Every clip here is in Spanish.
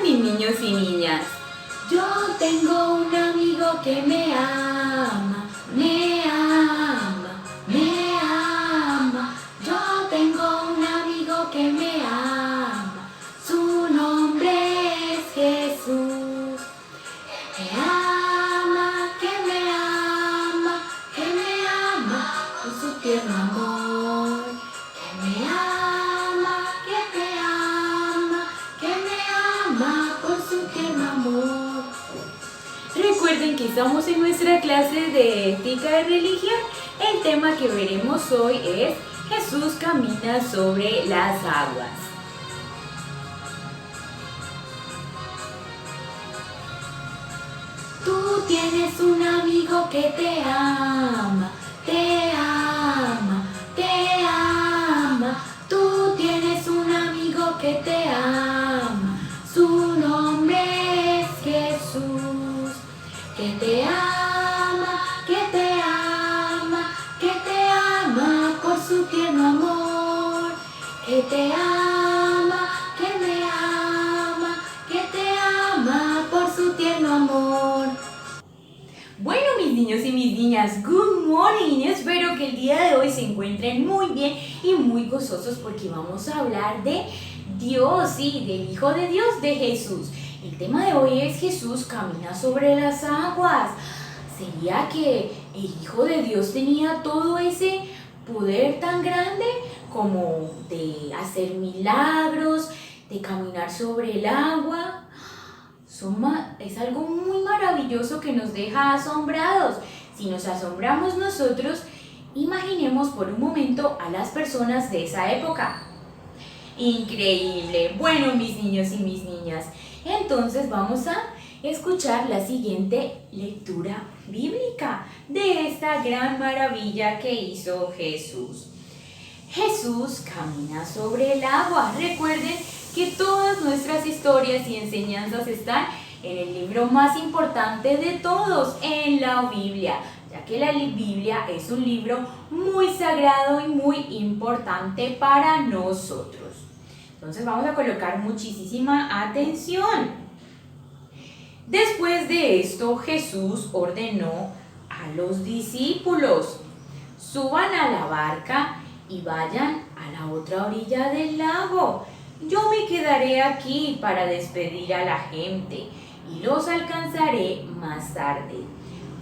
mis niños y niñas. Yo tengo un amigo que me ama, me ama, me ama. Yo tengo un amigo que me ama, su nombre es Jesús. Me ama, que me ama, que me ama con su tierno amor. Que me ama, que te ama, que me ama con su tierno amor. Recuerden que estamos en nuestra clase de ética y religión. El tema que veremos hoy es Jesús camina sobre las aguas. Tú tienes un amigo que te ama, te ama, te ama. Tú tienes un amigo que te ama, su nombre es Jesús. Que te ama, que te ama, que te ama por su tierno amor. Que te ama, que me ama, que te ama por su tierno amor. Bueno, mis niños y mis niñas, good morning. Espero que el día de hoy se encuentren muy bien y muy gozosos porque vamos a hablar de Dios, sí, del Hijo de Dios, de Jesús. El tema de hoy es Jesús camina sobre las aguas. ¿Sería que el Hijo de Dios tenía todo ese poder tan grande como de hacer milagros, de caminar sobre el agua? Es algo muy maravilloso que nos deja asombrados. Si nos asombramos nosotros, imaginemos por un momento a las personas de esa época. Increíble. Bueno, mis niños y mis niñas, entonces vamos a escuchar la siguiente lectura bíblica de esta gran maravilla que hizo Jesús. Jesús camina sobre el agua. Recuerden que todas nuestras historias y enseñanzas están en el libro más importante de todos, en la Biblia, ya que la Biblia es un libro muy sagrado y muy importante para nosotros. Entonces vamos a colocar muchísima atención. Después de esto, Jesús ordenó a los discípulos: suban a la barca y vayan a la otra orilla del lago. Yo me quedaré aquí para despedir a la gente y los alcanzaré más tarde.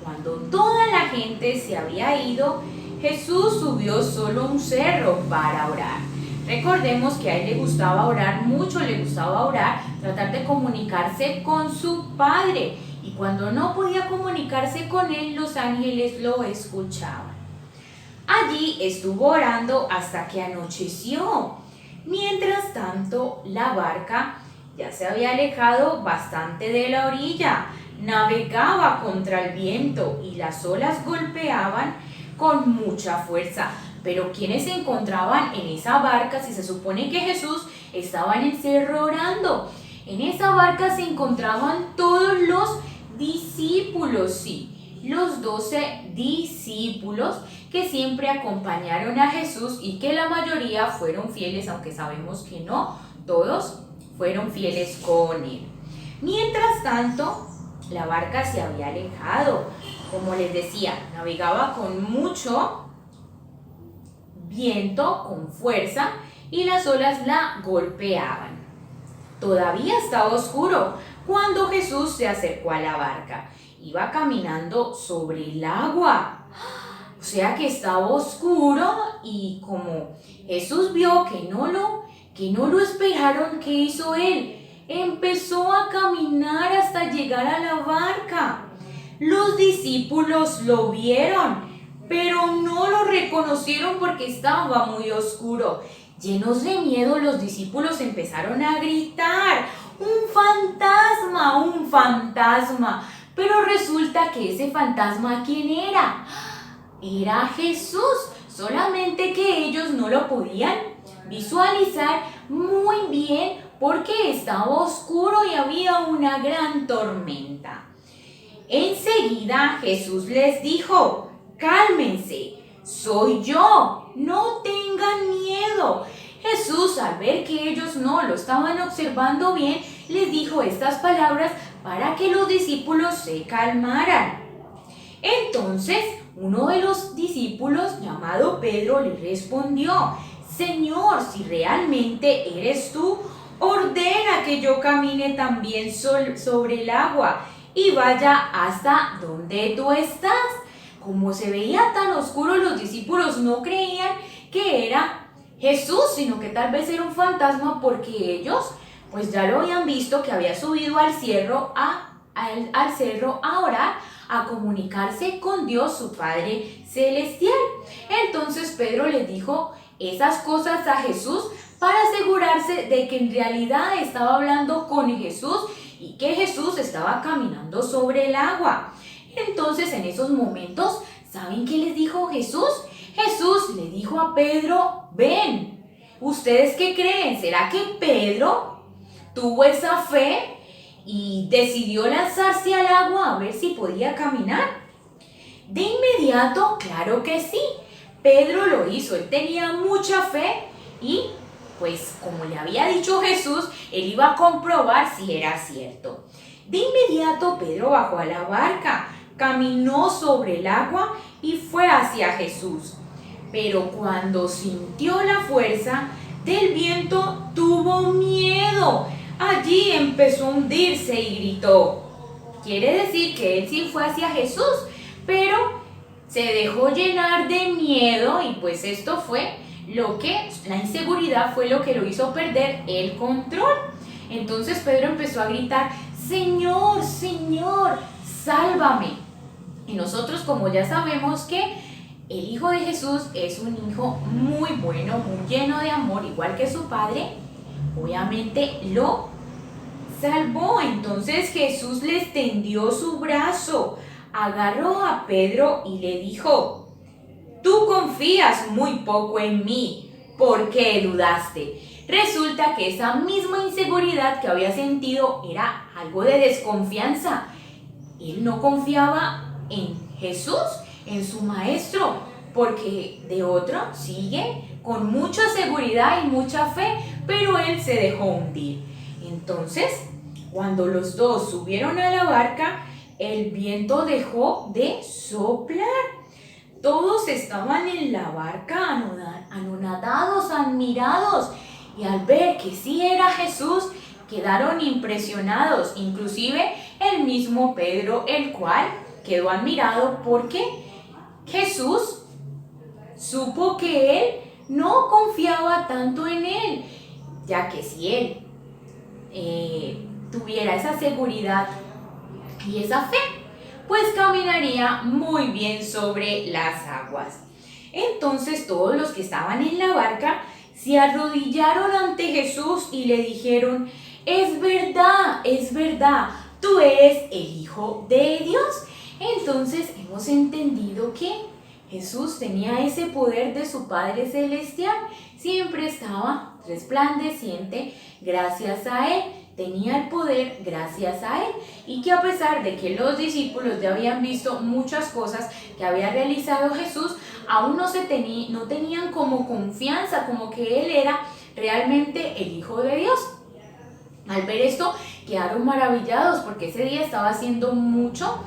Cuando toda la gente se había ido, Jesús subió solo un cerro para orar. Recordemos que a él le gustaba orar mucho, le gustaba orar, tratar de comunicarse con su Padre. Y cuando no podía comunicarse con él, los ángeles lo escuchaban. Allí estuvo orando hasta que anocheció. Mientras tanto, la barca ya se había alejado bastante de la orilla. Navegaba contra el viento y las olas golpeaban con mucha fuerza. Pero ¿quiénes se encontraban en esa barca si se supone que Jesús estaba en el cerro orando? En esa barca se encontraban todos los discípulos, sí, los 12 discípulos que siempre acompañaron a Jesús y que la mayoría fueron fieles, aunque sabemos que no todos fueron fieles con él. Mientras tanto, la barca se había alejado. Como les decía, navegaba con mucho viento, con fuerza, y las olas la golpeaban. Todavía estaba oscuro cuando Jesús se acercó a la barca. Iba caminando sobre el agua. O sea que estaba oscuro, y como Jesús vio que no lo esperaron, ¿qué hizo él? Empezó a caminar hasta llegar a la barca. Los discípulos lo vieron, pero no lo reconocieron porque estaba muy oscuro. Llenos de miedo, los discípulos empezaron a gritar: ¡un fantasma! ¡Un fantasma! Pero resulta que ese fantasma, ¿quién era? Era Jesús, solamente que ellos no lo podían visualizar muy bien porque estaba oscuro y había una gran tormenta. Enseguida Jesús les dijo: cálmense, soy yo, no tengan miedo. Jesús, al ver que ellos no lo estaban observando bien, les dijo estas palabras para que los discípulos se calmaran. Entonces, uno de los discípulos, llamado Pedro, le respondió: Señor, si realmente eres tú, ordena que yo camine también sobre el agua y vaya hasta donde tú estás. Como se veía tan oscuro, los discípulos no creían que era Jesús, sino que tal vez era un fantasma, porque ellos pues ya lo habían visto que había subido al cerro a orar, a comunicarse con Dios, su Padre Celestial. Entonces Pedro les dijo esas cosas a Jesús para asegurarse de que en realidad estaba hablando con Jesús y que Jesús estaba caminando sobre el agua. Entonces, en esos momentos, ¿saben qué les dijo Jesús? Jesús le dijo a Pedro: ven. ¿Ustedes qué creen? ¿Será que Pedro tuvo esa fe y decidió lanzarse al agua a ver si podía caminar? De inmediato, claro que sí. Pedro lo hizo. Él tenía mucha fe y, pues, como le había dicho Jesús, él iba a comprobar si era cierto. De inmediato, Pedro bajó a la barca, caminó sobre el agua y fue hacia Jesús. Pero cuando sintió la fuerza del viento, tuvo miedo. Allí empezó a hundirse y gritó. Quiere decir que él sí fue hacia Jesús, pero se dejó llenar de miedo y pues esto fue la inseguridad fue lo que lo hizo perder el control. Entonces Pedro empezó a gritar: Señor, Señor, sálvame. Y nosotros, como ya sabemos que el Hijo de Jesús es un hijo muy bueno, muy lleno de amor, igual que su Padre, obviamente lo salvó. Entonces Jesús le extendió su brazo, agarró a Pedro y le dijo: tú confías muy poco en mí, ¿por qué dudaste? Resulta que esa misma inseguridad que había sentido era algo de desconfianza. Él no confiaba en Jesús, en su maestro, porque de otro sigue con mucha seguridad y mucha fe, pero él se dejó hundir. Entonces, cuando los dos subieron a la barca, el viento dejó de soplar. Todos estaban en la barca anonadados, admirados, y al ver que sí era Jesús, quedaron impresionados, inclusive el mismo Pedro, el cual quedó admirado porque Jesús supo que él no confiaba tanto en él, ya que si él tuviera esa seguridad y esa fe, pues caminaría muy bien sobre las aguas. Entonces todos los que estaban en la barca se arrodillaron ante Jesús y le dijeron: es verdad, tú eres el Hijo de Dios. Entonces hemos entendido que Jesús tenía ese poder de su Padre Celestial, siempre estaba resplandeciente gracias a Él, tenía el poder gracias a Él, y que a pesar de que los discípulos ya habían visto muchas cosas que había realizado Jesús, aún no tenían como confianza, como que Él era realmente el Hijo de Dios. Al ver esto, quedaron maravillados porque ese día estaba haciendo mucho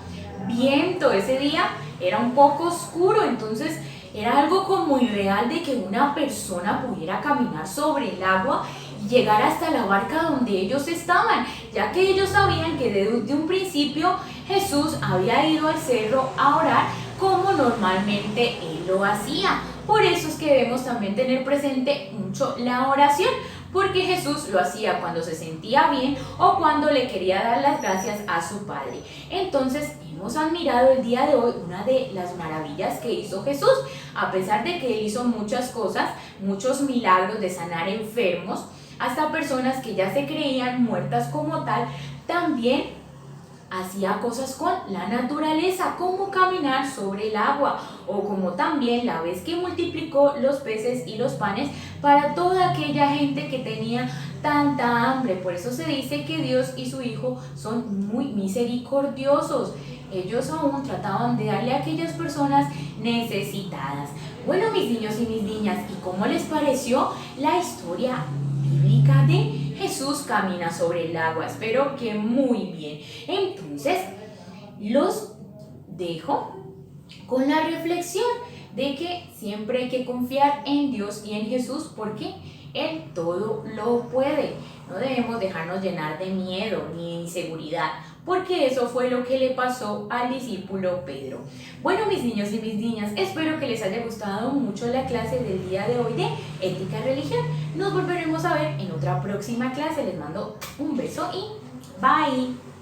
viento, ese día era un poco oscuro, entonces era algo como irreal de que una persona pudiera caminar sobre el agua y llegar hasta la barca donde ellos estaban, ya que ellos sabían que desde un principio Jesús había ido al cerro a orar como normalmente Él lo hacía. Por eso es que debemos también tener presente mucho la oración, porque Jesús lo hacía cuando se sentía bien o cuando le quería dar las gracias a su Padre. Entonces hemos admirado el día de hoy una de las maravillas que hizo Jesús. A pesar de que Él hizo muchas cosas, muchos milagros de sanar enfermos, hasta personas que ya se creían muertas como tal, también hacía cosas con la naturaleza, como caminar sobre el agua, o como también la vez que multiplicó los peces y los panes para toda aquella gente que tenía tanta hambre. Por eso se dice que Dios y su Hijo son muy misericordiosos. Ellos aún trataban de darle a aquellas personas necesitadas. Bueno, mis niños y mis niñas, ¿y cómo les pareció la historia bíblica de Jesús camina sobre el agua. Espero que muy bien. Entonces, los dejo con la reflexión de que siempre hay que confiar en Dios y en Jesús porque Él todo lo puede. No debemos dejarnos llenar de miedo ni de inseguridad, porque eso fue lo que le pasó al discípulo Pedro. Bueno, mis niños y mis niñas, espero que les haya gustado mucho la clase del día de hoy de Ética y Religión. Nos volveremos a ver en otra próxima clase. Les mando un beso y bye.